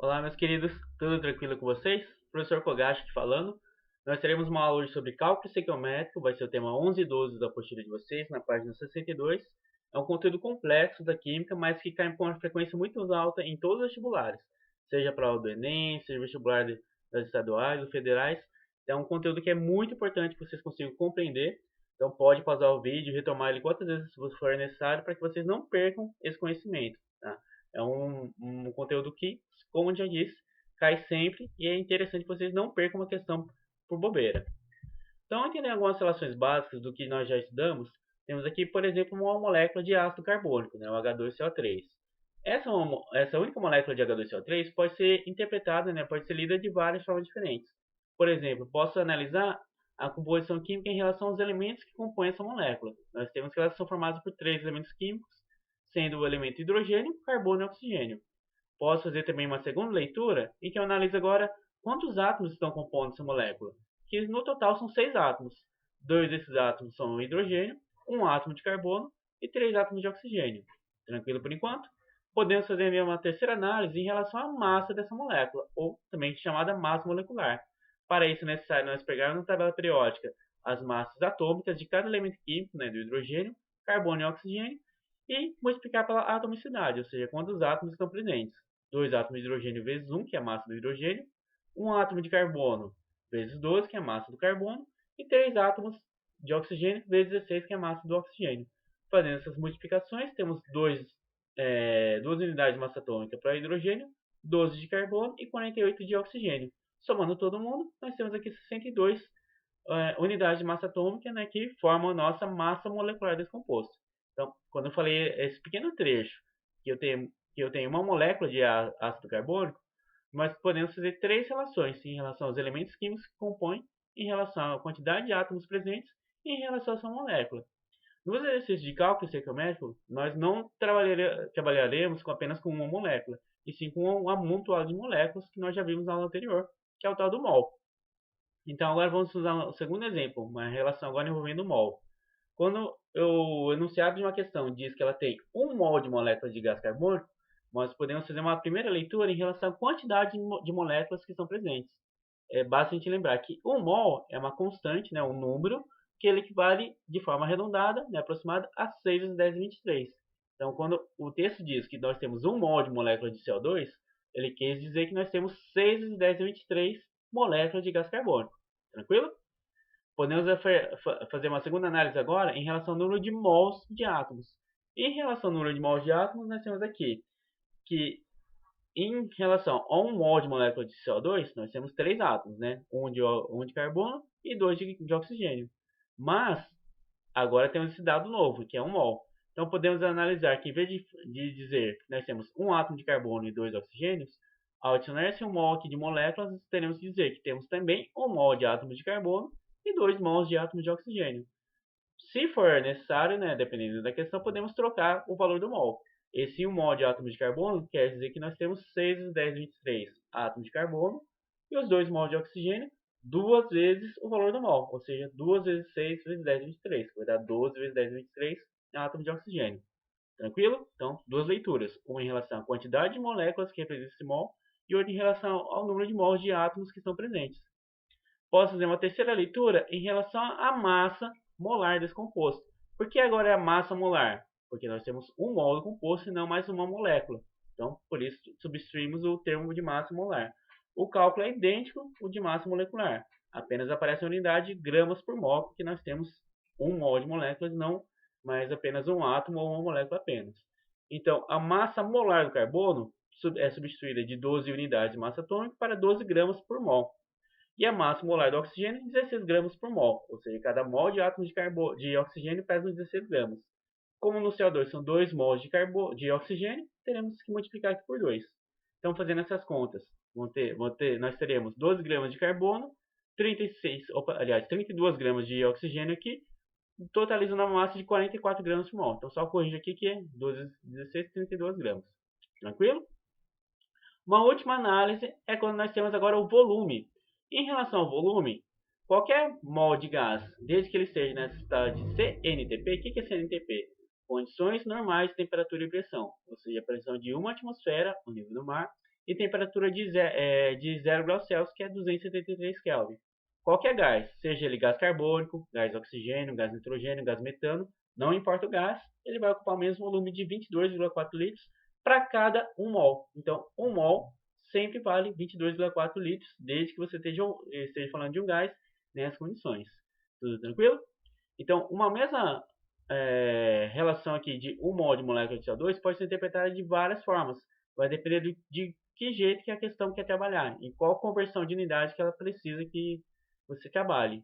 Olá, meus queridos, tudo tranquilo com vocês? Professor Kogashi aqui falando. Nós teremos uma aula hoje sobre cálculo estequiométrico, vai ser o tema 11 e 12 da apostila de vocês, na página 62. É um conteúdo complexo da química, mas que cai com uma frequência muito alta em todos os vestibulares, seja para o do Enem, seja vestibular das estaduais ou federais. É um conteúdo que é muito importante que vocês consigam compreender, então pode pausar o vídeo e retomar ele quantas vezes for necessário para que vocês não percam esse conhecimento, tá? É um conteúdo que, como eu já disse, cai sempre e é interessante que vocês não percam uma questão por bobeira. Então, entender algumas relações básicas do que nós já estudamos, temos aqui, por exemplo, uma molécula de ácido carbônico, né, o H2CO3. Essa única molécula de H2CO3 pode ser interpretada, né, pode ser lida de várias formas diferentes. Por exemplo, posso analisar a composição química em relação aos elementos que compõem essa molécula. Nós temos que elas são formadas por três elementos químicos, sendo o elemento hidrogênio, carbono e oxigênio. Posso fazer também uma segunda leitura, em que eu analiso agora quantos átomos estão compondo essa molécula, que no total são 6 átomos. Dois desses átomos são o hidrogênio, um átomo de carbono e 3 átomos de oxigênio. Tranquilo por enquanto? Podemos fazer uma terceira análise em relação à massa dessa molécula, ou também chamada massa molecular. Para isso é necessário nós pegarmos na tabela periódica as massas atômicas de cada elemento químico, né, do hidrogênio, carbono e oxigênio, e multiplicar pela atomicidade, ou seja, quantos átomos estão presentes. 2 átomos de hidrogênio vezes 1, que é a massa do hidrogênio, um átomo de carbono vezes 12, que é a massa do carbono, e 3 átomos de oxigênio vezes 16, que é a massa do oxigênio. Fazendo essas multiplicações, temos 2 unidades de massa atômica para hidrogênio, 12 de carbono e 48 de oxigênio. Somando todo mundo, nós temos aqui 62 unidades de massa atômica, né, que formam a nossa massa molecular desse composto. Então, quando eu falei esse pequeno trecho, que eu tenho uma molécula de ácido carbônico, nós podemos fazer três relações em relação aos elementos químicos que compõem, em relação à quantidade de átomos presentes e em relação à sua molécula. Nos exercícios de cálculo estequiométrico, nós não trabalharemos apenas com uma molécula, e sim com um amontoado de moléculas que nós já vimos na aula anterior, que é o tal do mol. Então, agora vamos usar o segundo exemplo, uma relação agora envolvendo o mol. Quando o enunciado de uma questão diz que ela tem 1 mol de moléculas de gás carbônico, nós podemos fazer uma primeira leitura em relação à quantidade de moléculas que estão presentes. Basta a gente lembrar que 1 mol é uma constante, né, um número, que ele equivale de forma arredondada, né, aproximada, a 6 vezes 10 vezes 23. Então, quando o texto diz que nós temos 1 mol de molécula de CO2, ele quer dizer que nós temos 6 vezes 10 vezes 23 moléculas de gás carbônico. Tranquilo? Podemos fazer uma segunda análise agora em relação ao número de mols de átomos. Em relação ao número de mols de átomos, nós temos aqui que em relação a 1 mol de molécula de CO2, nós temos 3 átomos, né? Um de carbono e 2 de oxigênio. Mas, agora temos esse dado novo, que é 1 mol. Então, podemos analisar que, em vez de dizer que nós temos um átomo de carbono e 2 oxigênios, ao adicionar esse 1 mol aqui de moléculas, teremos que dizer que temos também 1 mol de átomos de carbono e 2 mols de átomos de oxigênio. Se for necessário, né, dependendo da questão, podemos trocar o valor do mol. Esse 1 mol de átomos de carbono quer dizer que nós temos 6 vezes 10 vezes 23 átomos de carbono e os 2 mols de oxigênio duas vezes o valor do mol, ou seja, 2 vezes 6 vezes 10 vezes 23, que vai dar 12 vezes 10 vezes 23 átomos de oxigênio. Tranquilo? Então, duas leituras, uma em relação à quantidade de moléculas que representa esse mol e outra em relação ao número de mols de átomos que estão presentes. Posso fazer uma terceira leitura em relação à massa molar desse composto. Por que agora é a massa molar? Porque nós temos um mol do composto e não mais uma molécula. Então, por isso, substituímos o termo de massa molar. O cálculo é idêntico ao de massa molecular. Apenas aparece a unidade gramas por mol, porque nós temos um mol de moléculas, não mais apenas um átomo ou uma molécula apenas. Então, a massa molar do carbono é substituída de 12 unidades de massa atômica para 12 gramas por mol. E a massa molar do oxigênio, 16 gramas por mol, ou seja, cada mol de átomo de oxigênio pesa 16 gramas. Como no CO2 são 2 mols de oxigênio, teremos que multiplicar aqui por 2. Então, fazendo essas contas, nós teremos 12 gramas de carbono, 32 gramas de oxigênio aqui, totalizando uma massa de 44 gramas por mol. Então, só corrigir aqui que é 12, 16, 32 gramas. Tranquilo? Uma última análise é quando nós temos agora o volume. Em relação ao volume, qualquer mol de gás, desde que ele esteja nessa estado de CNTP, o que é CNTP? Condições normais de temperatura e pressão, ou seja, a pressão de uma atmosfera, o nível do mar, e temperatura de 0 graus Celsius, que é 273 Kelvin. Qualquer gás, seja ele gás carbônico, gás oxigênio, gás nitrogênio, gás metano, não importa o gás, ele vai ocupar o mesmo volume de 22,4 litros para cada 1 mol. Então, 1 mol sempre vale 22,4 litros, desde que você esteja falando de um gás nessas condições. Tudo tranquilo? Então, uma mesma relação aqui de 1 mol de molécula de CO2 pode ser interpretada de várias formas. Vai depender de que jeito que a questão quer trabalhar, em qual conversão de unidade que ela precisa que você trabalhe.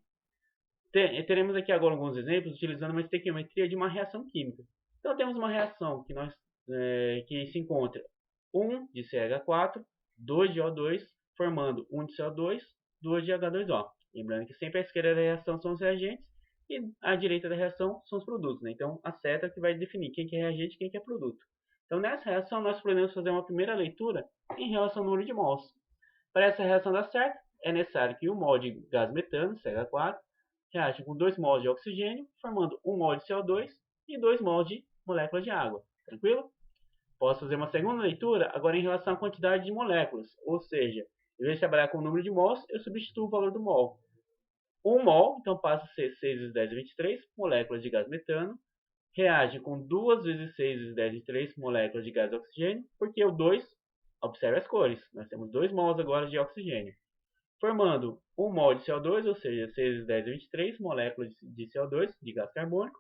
Teremos aqui agora alguns exemplos utilizando uma estequiometria de uma reação química. Então, temos uma reação que se encontra 1 de CH4, 2 de O2, formando 1 de CO2, 2 de H2O. Lembrando que sempre à esquerda da reação são os reagentes e à direita da reação são os produtos. Né? Então, a seta que vai definir quem que é reagente e quem que é produto. Então, nessa reação, nós podemos fazer uma primeira leitura em relação ao número de mols. Para essa reação dar certo, é necessário que 1 mol de gás metano, CH4, reage com 2 mols de oxigênio, formando 1 mol de CO2 e 2 mols de moléculas de água. Tranquilo? Posso fazer uma segunda leitura agora em relação à quantidade de moléculas, ou seja, em vez de trabalhar com o número de mols, eu substituo o valor do mol. 1 mol, então passa a ser 6 vezes 10 a 23 moléculas de gás metano, reage com 2 vezes 6 vezes 10 a 23 moléculas de gás oxigênio, porque o 2, observe as cores, nós temos 2 mols agora de oxigênio, formando 1 mol de CO2, ou seja, 6 vezes 10 a 23 moléculas de CO2, de gás carbônico,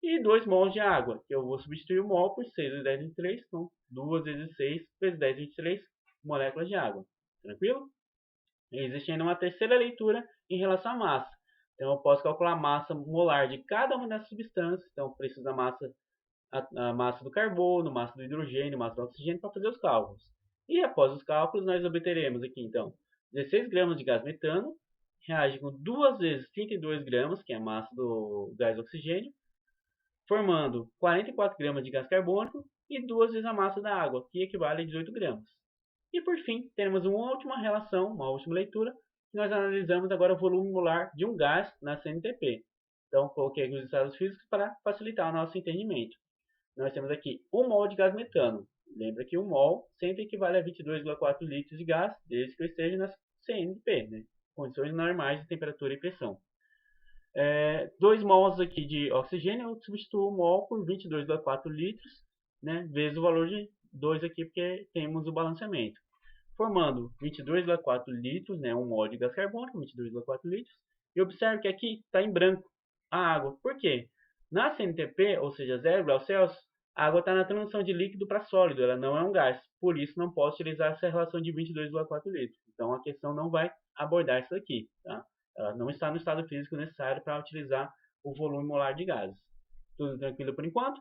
e 2 mols de água, que eu vou substituir o mol por 6 vezes 10 a 23, então 2 vezes 6 vezes 10 a 23 moléculas de água. Tranquilo? Existe ainda uma terceira leitura em relação à massa. Então eu posso calcular a massa molar de cada uma dessas substâncias. Então eu preciso da a massa do carbono, massa do hidrogênio, massa do oxigênio para fazer os cálculos. E após os cálculos nós obteremos aqui então 16 gramas de gás metano, reage com 2 vezes 32 gramas, que é a massa do gás oxigênio, formando 44 gramas de gás carbônico e 2 vezes a massa da água, que equivale a 18 gramas. E por fim, temos uma última relação, uma última leitura, que nós analisamos agora o volume molar de um gás na CNTP. Então, coloquei aqui os estados físicos para facilitar o nosso entendimento. Nós temos aqui 1 mol de gás metano. Lembra que 1 mol sempre equivale a 22,4 litros de gás, desde que eu esteja na CNTP, né? Condições normais de temperatura e pressão. 2 mols aqui de oxigênio, eu substituo o mol por 22,4 litros, né, vezes o valor de 2 aqui, porque temos o balanceamento. Formando 22,4 litros, né, 1 mol de gás carbônico, 22,4 litros. E observe que aqui está em branco a água. Por quê? Na CNTP, ou seja, 0 graus Celsius, a água está na transição de líquido para sólido, ela não é um gás. Por isso, não posso utilizar essa relação de 22,4 litros. Então, a questão não vai abordar isso aqui, tá? Ela não está no estado físico necessário para utilizar o volume molar de gases. Tudo tranquilo por enquanto?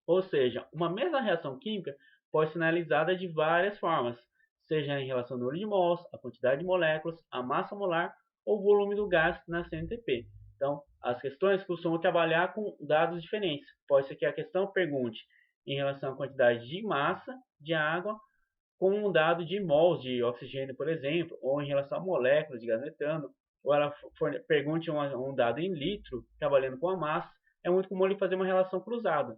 Ou seja, uma mesma reação química pode ser analisada de várias formas, seja em relação ao número de mols, a quantidade de moléculas, a massa molar ou o volume do gás na CNTP. Então, as questões costumam trabalhar com dados diferentes. Pode ser que a questão pergunte em relação à quantidade de massa de água com um dado de mols de oxigênio, por exemplo, ou em relação a moléculas de gás metano, ou ela pergunte um dado em litro, trabalhando com a massa. É muito comum ele fazer uma relação cruzada.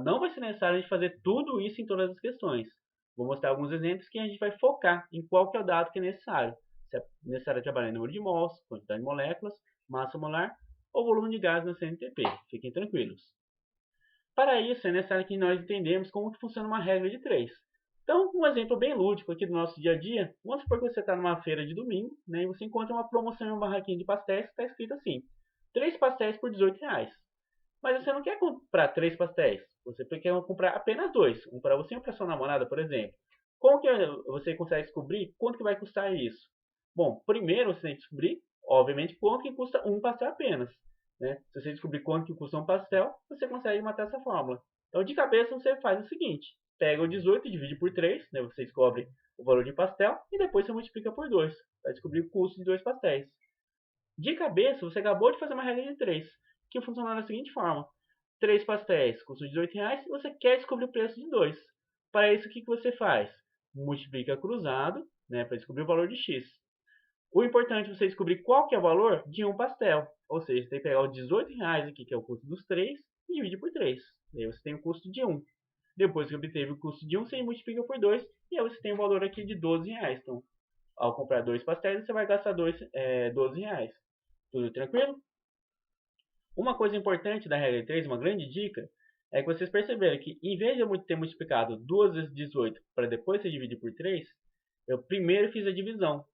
Não vai ser necessário a gente fazer tudo isso em todas as questões. Vou mostrar alguns exemplos que a gente vai focar em qual que é o dado que é necessário. Se é necessário trabalhar em número de mols, quantidade de moléculas, massa molar ou volume de gás na CNTP. Fiquem tranquilos. Para isso, é necessário que nós entendamos como que funciona uma regra de 3. Então, um exemplo bem lúdico aqui do nosso dia a dia. Vamos supor que você está numa feira de domingo, né, e você encontra uma promoção em uma barraquinha de pastéis que está escrito assim: 3 pastéis por R$18. Mas você não quer comprar 3 pastéis. Você quer comprar apenas 2. Um para você e um para sua namorada, por exemplo. Como que você consegue descobrir quanto que vai custar isso? Bom, primeiro você tem que descobrir, obviamente, quanto que custa um pastel apenas. Né? Se você descobrir quanto que custa um pastel, você consegue matar essa fórmula. Então, de cabeça, você faz o seguinte. Pega o 18 e divide por 3, né? Você descobre o valor de pastel, e depois você multiplica por 2, para descobrir o custo de 2 pastéis. De cabeça, você acabou de fazer uma regra de 3, que funciona da seguinte forma. 3 pastéis custam R$18 e você quer descobrir o preço de 2. Para isso, o que você faz? Multiplica cruzado, né, para descobrir o valor de x. O importante é você descobrir qual que é o valor de um pastel. Ou seja, você tem que pegar os R$18 aqui, que é o custo dos 3, e dividir por 3. E aí você tem o custo de 1. Depois que obteve o custo de 1, você multiplica por 2 e aí você tem um valor aqui de R$12. Então, ao comprar 2 pastéis, você vai gastar R$12. Tudo tranquilo? Uma coisa importante da regra de 3, uma grande dica, é que vocês perceberam que em vez de eu ter multiplicado 2 vezes 18 para depois se dividir por 3, eu primeiro fiz a divisão.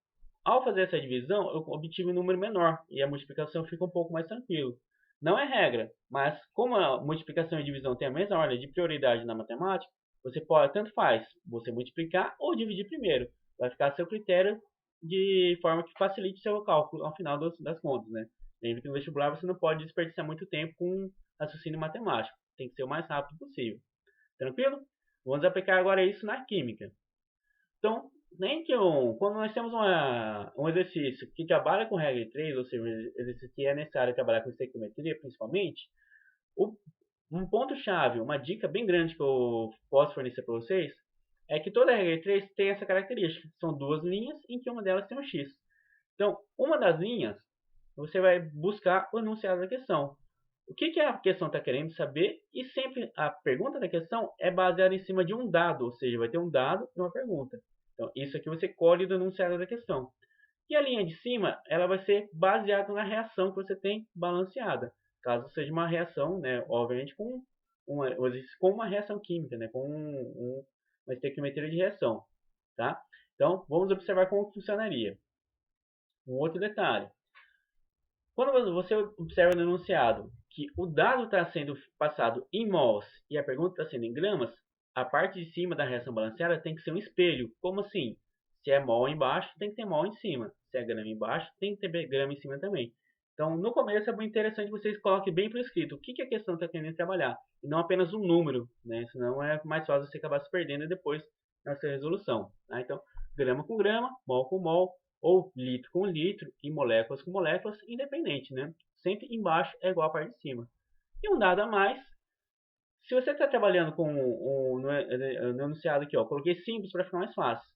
Ao fazer essa divisão, eu obtive um número menor e a multiplicação fica um pouco mais tranquilo. Não é regra, mas como a multiplicação e divisão têm a mesma ordem de prioridade na matemática, você pode, tanto faz, você multiplicar ou dividir primeiro. Vai ficar a seu critério de forma que facilite seu cálculo ao final das contas, né? Lembre que no vestibular você não pode desperdiçar muito tempo com raciocínio matemático. Tem que ser o mais rápido possível. Tranquilo? Vamos aplicar agora isso na química. Então, quando nós temos um exercício que trabalha com regra de 3, ou seja, um exercício que é necessário trabalhar com estequiometria, principalmente, um ponto-chave, uma dica bem grande que eu posso fornecer para vocês, é que toda regra de 3 tem essa característica. São duas linhas em que uma delas tem um x. Então, uma das linhas, você vai buscar o enunciado da questão. O que a questão está querendo saber? E sempre a pergunta da questão é baseada em cima de um dado, ou seja, vai ter um dado e uma pergunta. Então, isso aqui você colhe do enunciado da questão. E a linha de cima, ela vai ser baseada na reação que você tem balanceada. Caso seja uma reação, né, obviamente com uma reação química, né, com uma estequiometria de reação. Tá? Então, vamos observar como funcionaria. Um outro detalhe. Quando você observa no enunciado que o dado está sendo passado em mols e a pergunta está sendo em gramas, a parte de cima da reação balanceada tem que ser um espelho. Como assim? Se é mol embaixo, tem que ter mol em cima. Se é grama embaixo, tem que ter grama em cima também. Então, no começo é muito interessante que vocês coloquem bem por escrito o que a questão está querendo trabalhar, e não apenas um número, né? Senão é mais fácil você acabar se perdendo depois na sua resolução. Tá? Então, grama com grama, mol com mol, ou litro com litro e moléculas com moléculas, independente, né? Sempre embaixo é igual a parte de cima. E um dado a mais, se você está trabalhando com no enunciado aqui, ó, coloquei simples para ficar mais fácil.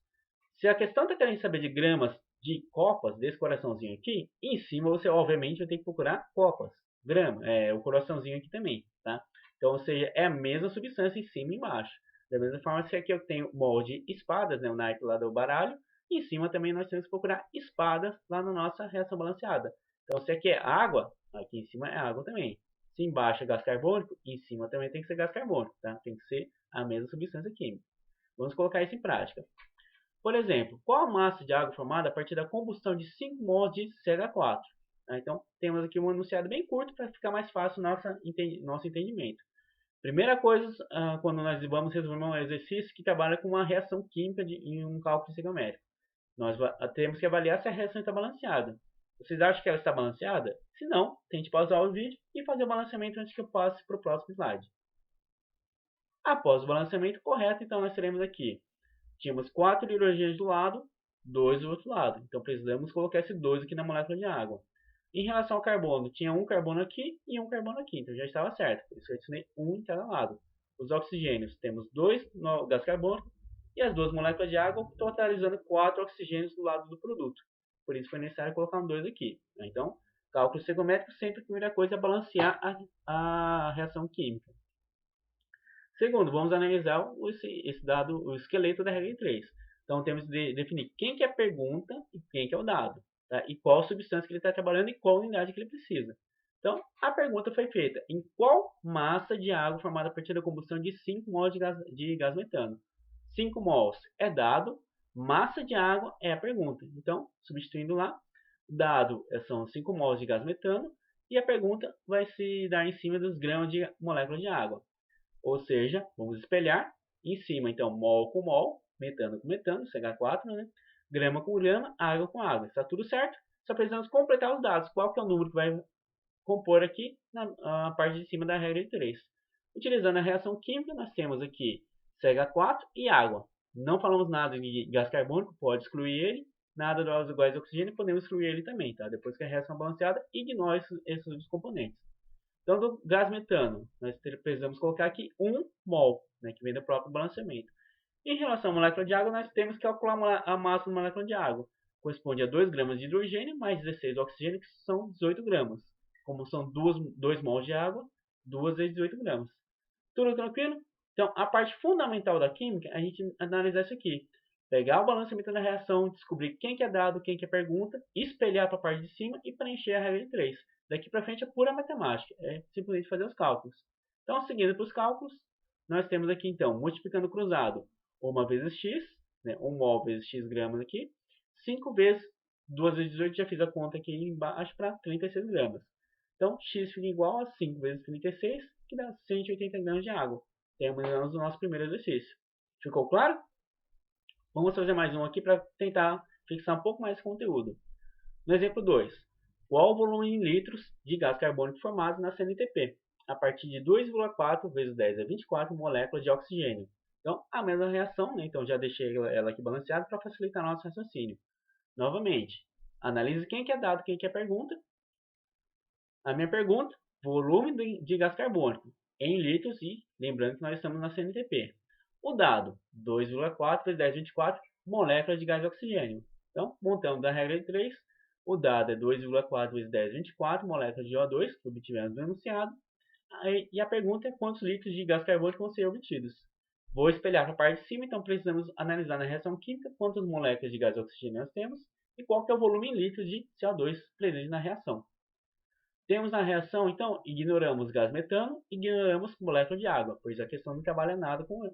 Se a questão está querendo saber de gramas de copas, desse coraçãozinho aqui, em cima você obviamente vai ter que procurar copas, grama, o coraçãozinho aqui também, tá? Então, ou seja, é a mesma substância em cima e embaixo. Da mesma forma, se aqui eu tenho molde espadas, né, o naipe lá do baralho, em cima também nós temos que procurar espadas lá na nossa reação balanceada. Então, se aqui é água, aqui em cima é água também. Se embaixo é gás carbônico, em cima também tem que ser gás carbônico, tá? Tem que ser a mesma substância química. Vamos colocar isso em prática. Por exemplo, qual a massa de água formada a partir da combustão de 5 mols de CH4? Então, temos aqui um enunciado bem curto para ficar mais fácil nosso entendimento. Primeira coisa, quando nós vamos resolver um exercício que trabalha com uma reação química em um cálculo estequiométrico, nós temos que avaliar se a reação está balanceada. Vocês acham que ela está balanceada? Se não, tente pausar o vídeo e fazer o balanceamento antes que eu passe para o próximo slide. Após o balanceamento correto, então nós teremos aqui, tínhamos 4 hidrogênios do lado, 2 do outro lado. Então precisamos colocar esse 2 aqui na molécula de água. Em relação ao carbono, tinha um carbono aqui e um carbono aqui, então já estava certo. Por isso eu adicionei um em cada lado. Os oxigênios, temos 2 no gás carbônico e as duas moléculas de água, totalizando 4 oxigênios do lado do produto. Por isso foi necessário colocar um 2 aqui. Então, cálculo estequiométrico, sempre a primeira coisa é balancear a reação química. Segundo, vamos analisar esse dado, o esqueleto da regra de 3. Então, temos de definir quem que é a pergunta e quem que é o dado. Tá? E qual substância que ele está trabalhando e qual unidade que ele precisa. Então, a pergunta foi feita: em qual massa de água formada a partir da combustão de 5 mols de gás metano? 5 mols é dado, massa de água é a pergunta. Então, substituindo lá, dado são 5 mols de gás metano e a pergunta vai se dar em cima dos gramas de molécula de água. Ou seja, vamos espelhar em cima, então, mol com mol, metano com metano, CH4, né? Grama com grama, água com água. Está tudo certo? Só precisamos completar os dados. Qual que é o número que vai compor aqui na parte de cima da regra de 3? Utilizando a reação química, nós temos aqui CH4 e água. Não falamos nada de gás carbônico, pode excluir ele. Nada dos gás de oxigênio, podemos excluir ele também, tá? Depois que a reação é balanceada, ignore esses componentes. Então, do gás metano, nós precisamos colocar aqui 1 mol, né, que vem do próprio balanceamento. Em relação à molécula de água, nós temos que calcular a massa da molécula de água. Corresponde a 2 gramas de hidrogênio mais 16 de oxigênio, que são 18 gramas. Como são 2 mols de água, 2 vezes 18 gramas. Tudo tranquilo? Então, a parte fundamental da química é a gente analisar isso aqui. Pegar o balanceamento da reação, descobrir quem que é dado, quem que é pergunta, espelhar para a parte de cima e preencher a regra de 3. Daqui para frente é pura matemática, é simplesmente fazer os cálculos. Então, seguindo para os cálculos, nós temos aqui então, multiplicando cruzado, 1 vezes x, né, 1 mol vezes x gramas aqui, 5 vezes 2 vezes 18, já fiz a conta aqui embaixo para 36 gramas. Então, x fica igual a 5 vezes 36, que dá 180 gramas de água. Terminamos o nosso primeiro exercício. Ficou claro? Vamos fazer mais um aqui para tentar fixar um pouco mais esse conteúdo. No exemplo 2, qual o volume em litros de gás carbônico formado na CNTP? A partir de 2,4 vezes 10 a 24 moléculas de oxigênio. Então, a mesma reação, né? Então já deixei ela aqui balanceada para facilitar nosso raciocínio. Novamente, analise quem que é dado, quem que é pergunta. A minha pergunta, volume de gás carbônico em litros e lembrando que nós estamos na CNTP. O dado, 2,4 vezes 10 a 24 moléculas de gás de oxigênio. Então, montando da regra de 3, o dado é 2,4 vezes 10 a 24 moléculas de O2, que obtivemos no enunciado. E a pergunta é quantos litros de gás carbônico vão ser obtidos. Vou espelhar para a parte de cima, então precisamos analisar na reação química quantas moléculas de gás de oxigênio nós temos e qual que é o volume em litros de CO2 presente na reação. Temos na reação, então, ignoramos gás metano, ignoramos molécula de água, pois a questão não trabalha nada com,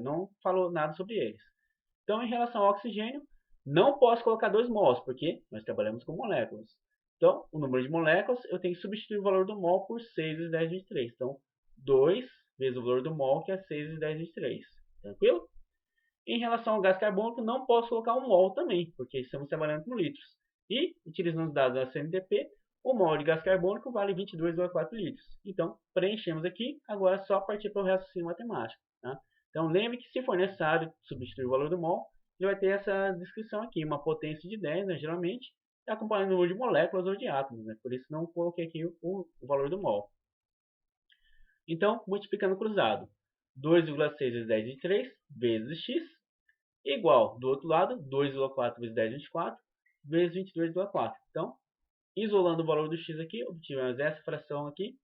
não falou nada sobre eles. Então, em relação ao oxigênio, não posso colocar 2 mols, porque nós trabalhamos com moléculas. Então, o número de moléculas, eu tenho que substituir o valor do mol por 6 vezes 10 a 23. Então, 2 vezes o valor do mol, que é 6 vezes 10 a 23. Tranquilo? Em relação ao gás carbônico, não posso colocar um mol também, porque estamos trabalhando com litros. E, utilizando os dados da CNTP, o mol de gás carbônico vale 22,4 litros. Então, preenchemos aqui, agora é só partir para o raciocínio matemático. Tá? Então, lembre que se for necessário substituir o valor do mol, ele vai ter essa descrição aqui, uma potência de 10, né, geralmente, acompanhando o número de moléculas ou de átomos. Né? Por isso, não coloquei aqui o valor do mol. Então, multiplicando cruzado, 2,6 vezes 10 a 23 vezes x, igual, do outro lado, 2,4 vezes 10 a 24 vezes 22,4. Então, isolando o valor do x aqui, obtivemos essa fração aqui.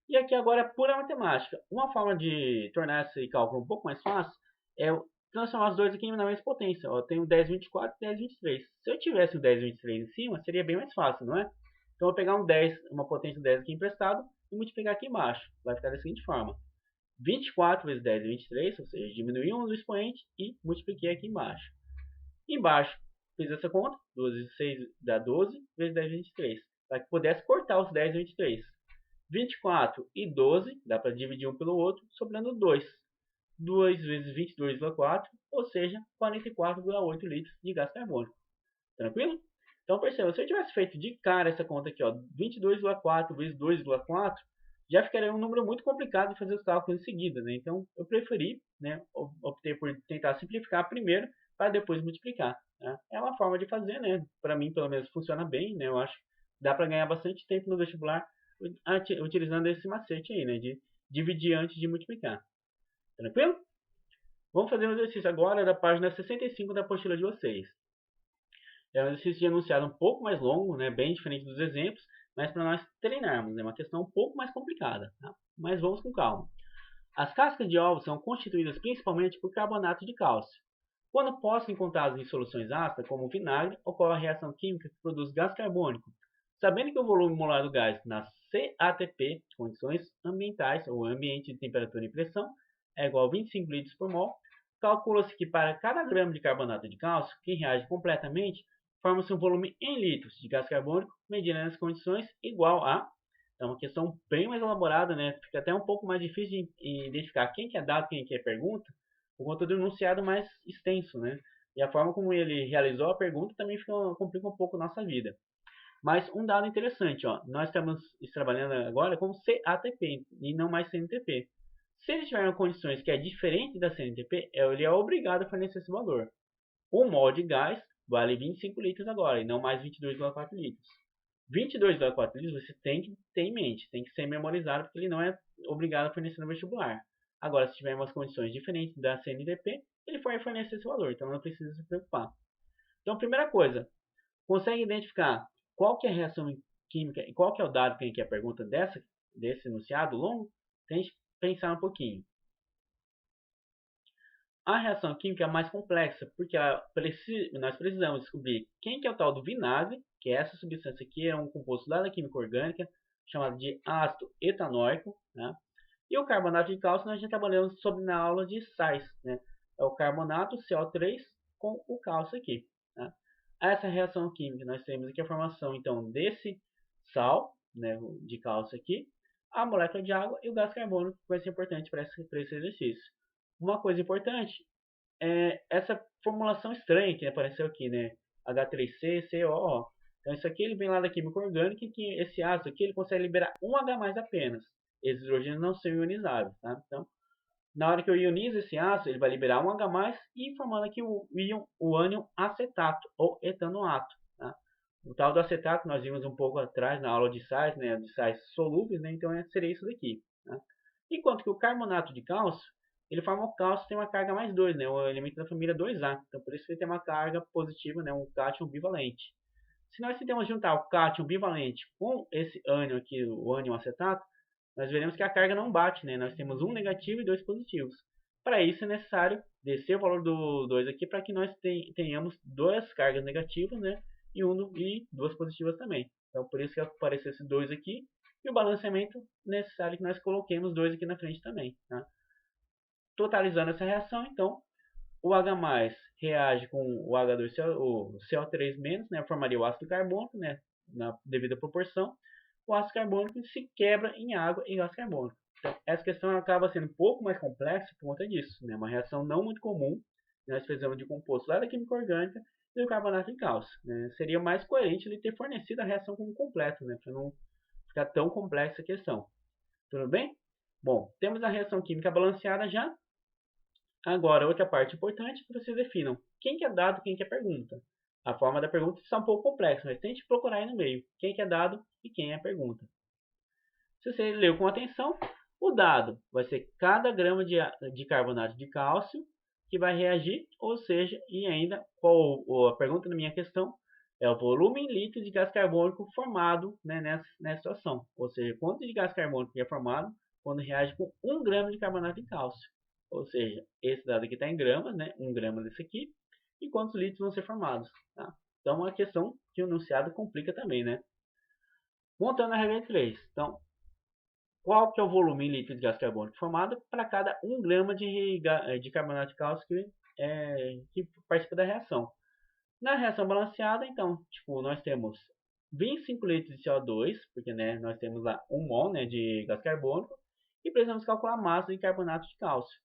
E aqui agora é pura matemática. Uma forma de tornar esse cálculo um pouco mais fácil é transformar os dois aqui na mesma potência. Eu tenho 10,24 e 10,23. Se eu tivesse o 10,23 em cima, seria bem mais fácil, não é? Então, eu vou pegar um 10, uma potência 10 aqui emprestado e multiplicar aqui embaixo. Vai ficar da seguinte forma. 24 vezes 10 é 23, ou seja, diminui um do expoente e multipliquei aqui embaixo. Embaixo, fiz essa conta, 12 vezes 6 dá 12, vezes 10 vezes 23, para que pudesse cortar os 10 e 23. 24 e 12, dá para dividir um pelo outro, sobrando 2. 2 vezes 22,4, ou seja, 44,8 litros de gás carbônico. Tranquilo? Então perceba, se eu tivesse feito de cara essa conta aqui, 22,4 vezes 2,4, já ficaria um número muito complicado de fazer os cálculos em seguida. Né? Então eu preferi, né, optei por tentar simplificar primeiro, para depois multiplicar. Né? É uma forma de fazer, né? Para mim pelo menos funciona bem, né? Eu acho que dá para ganhar bastante tempo no vestibular utilizando esse macete aí, né? De dividir antes de multiplicar. Tranquilo? Vamos fazer um exercício agora da página 65 da apostila de vocês. É um exercício de enunciado um pouco mais longo, né? Bem diferente dos exemplos, mas para nós treinarmos. É uma questão um pouco mais complicada, tá? Mas vamos com calma. As cascas de ovos são constituídas principalmente por carbonato de cálcio. Quando postos encontrados em soluções ácidas, como o vinagre, ocorre a reação química que produz gás carbônico. Sabendo que o volume molar do gás na CATP, condições ambientais, ou ambiente de temperatura e pressão, é igual a 25 litros por mol, calcula-se que para cada grama de carbonato de cálcio, que reage completamente, forma-se um volume em litros de gás carbônico, medindo as condições igual a... É uma questão bem mais elaborada, né? Fica até um pouco mais difícil de identificar quem que é dado, quem que é pergunta, por conta do enunciado mais extenso, né? E a forma como ele realizou a pergunta também complica um pouco a nossa vida. Mas um dado interessante, nós estamos trabalhando agora com CATP e não mais CNTP. Se ele tiver condições que é diferente da CNTP, ele é obrigado a fornecer esse valor. 1 mol de gás vale 25 litros agora e não mais 22,4 litros. 22,4 litros você tem que ter em mente, tem que ser memorizado porque ele não é obrigado a fornecer no vestibular. Agora, se tiver umas condições diferentes da CNTP, ele vai fornecer esse valor, então não precisa se preocupar. Então, primeira coisa, consegue identificar qual que é a reação química e qual que é o dado que a pergunta desse enunciado longo? Tente pensar um pouquinho. A reação química é mais complexa, porque nós precisamos descobrir quem que é o tal do vinagre, que é essa substância aqui, é um composto lá da química orgânica, chamado de ácido etanóico, né? E o carbonato de cálcio nós já trabalhamos sobre na aula de sais, né? É o carbonato CO3 com o cálcio aqui, né? Essa reação química nós temos aqui a formação então desse sal, né, de cálcio aqui, a molécula de água e o gás carbônico, que vai ser importante para esse exercício. Uma coisa importante é essa formulação estranha que apareceu aqui, né? H3CCOO. Então isso aqui ele vem lá da química orgânica, que esse ácido aqui ele consegue liberar um H+ apenas. Esses hidrogênios não são ionizáveis, tá? Então, na hora que eu ionizo esse ácido, ele vai liberar um H+, e formando aqui o ânion acetato ou etanoato, tá? O tal do acetato nós vimos um pouco atrás na aula de sais, né? De sais solúveis, né? Então seria isso daqui, tá? Enquanto que o carbonato de cálcio, ele forma o cálcio, tem uma carga +2, né? O elemento da família 2A. Então por isso ele tem uma carga positiva, né? Um cátion bivalente. Se nós tentamos juntar o cátion bivalente com esse ânion aqui, o ânion acetato, nós veremos que a carga não bate, né? Nós temos um negativo e dois positivos. Para isso é necessário descer o valor do 2 aqui para que nós tenhamos duas cargas negativas, né? E duas positivas também. Então por isso que apareceu esse 2 aqui. E o balanceamento necessário que nós coloquemos 2 aqui na frente também. Tá? Totalizando essa reação, então, o H+ reage com o H2CO, o CO3-, né? Formaria o ácido carbônico, né? Na devida proporção. O ácido carbônico se quebra em água e gás carbônico. Então, essa questão acaba sendo um pouco mais complexa por conta disso. Né? Uma reação não muito comum. Nós precisamos de composto lá da química orgânica e do carbonato de cálcio. Né? Seria mais coerente ele ter fornecido a reação como completa, né? Para não ficar tão complexa a questão. Tudo bem? Bom, temos a reação química balanceada já. Agora, outra parte importante é que vocês definam quem que é dado e quem que é pergunta. A forma da pergunta está um pouco complexa, mas tente procurar aí no meio quem que é dado e quem é a pergunta. Se você leu com atenção, o dado vai ser cada grama de carbonato de cálcio que vai reagir, ou seja, e ainda a pergunta da minha questão é o volume em litros de gás carbônico formado, né, nessa situação. Ou seja, quanto de gás carbônico é formado quando reage com 1 grama de carbonato de cálcio. Ou seja, esse dado aqui está em gramas, né, 1 grama desse aqui, e quantos litros vão ser formados. Tá? Então, a questão que o enunciado complica também, né? Montando a regra de 3. Então, qual que é o volume em litros de gás carbônico formado para cada 1 grama de carbonato de cálcio que participa da reação? Na reação balanceada, então, tipo, nós temos 25 litros de CO2, porque né, nós temos lá 1 mol, né, de gás carbônico, e precisamos calcular a massa de carbonato de cálcio.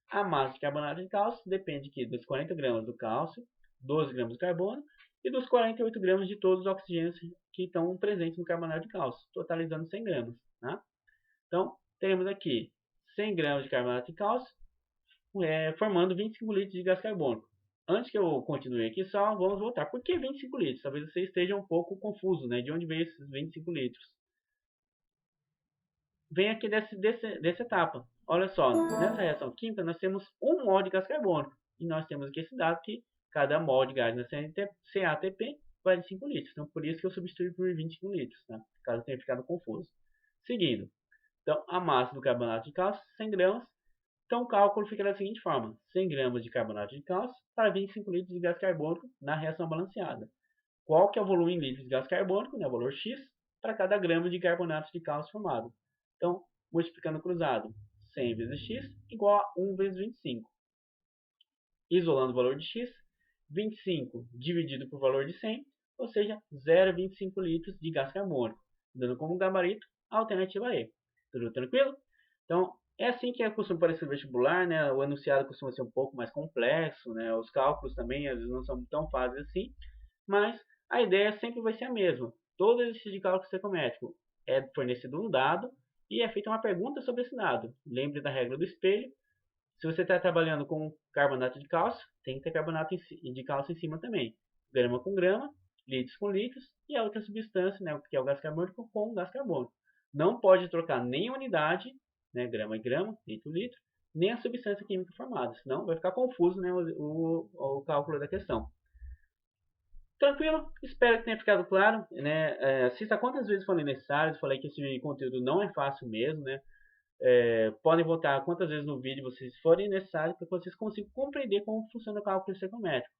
A massa de carbonato de cálcio depende aqui dos 40 gramas do cálcio, 12 gramas de carbono e dos 48 gramas de todos os oxigênios que estão presentes no carbonato de cálcio, totalizando 100 gramas. Tá? Então, teremos aqui 100 gramas de carbonato de cálcio, formando 25 litros de gás carbônico. Antes que eu continue aqui, só vamos voltar. Por que 25 litros? Talvez você esteja um pouco confuso, né? De onde veio esses 25 litros? Vem aqui dessa etapa. Olha só, nessa reação química nós temos 1 mol de gás carbônico. E nós temos aqui esse dado que cada mol de gás na CATP vale 5 litros. Então, por isso que eu substituí por 25 litros, tá? Caso tenha ficado confuso. Seguindo. Então, a massa do carbonato de cálcio, 100 gramas. Então, o cálculo fica da seguinte forma. 100 gramas de carbonato de cálcio para 25 litros de gás carbônico na reação balanceada. Qual que é o volume em litros de gás carbônico, né, o valor X, para cada grama de carbonato de cálcio formado. Então, multiplicando cruzado, 100 vezes X igual a 1 vezes 25. Isolando o valor de X, 25 dividido por valor de 100, ou seja, 0,25 litros de gás carbônico, dando como gabarito a alternativa E. Tudo tranquilo? Então, é assim que costuma parecer o vestibular, né? O enunciado costuma ser um pouco mais complexo, né? Os cálculos também às vezes não são tão fáceis assim, mas a ideia sempre vai ser a mesma. Todo exercício de cálculo estequiométrico é fornecido um dado e é feita uma pergunta sobre esse dado. Lembre da regra do espelho. Se você está trabalhando com carbonato de cálcio, tem que ter carbonato de cálcio em cima também. Grama com grama, litros com litros e a outra substância, né, que é o gás carbônico, com gás carbônico. Não pode trocar nem a unidade, né, grama e grama, litro e litro, nem a substância química formada, senão vai ficar confuso, né, o cálculo da questão. Tranquilo? Espero que tenha ficado claro. Né? Assista quantas vezes forem necessárias. Falei que esse conteúdo não é fácil mesmo. Né? Podem voltar quantas vezes no vídeo vocês forem necessário para que vocês consigam compreender como funciona o cálculo estequiométrico.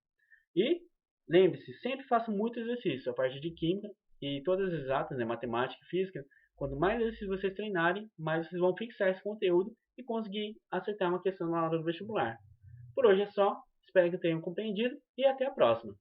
E lembre-se, sempre façam muito exercício, a parte de química e todas as exatas, né, matemática e física. Quanto mais exercícios vocês treinarem, mais vocês vão fixar esse conteúdo e conseguir acertar uma questão na hora do vestibular. Por hoje é só, espero que tenham compreendido e até a próxima.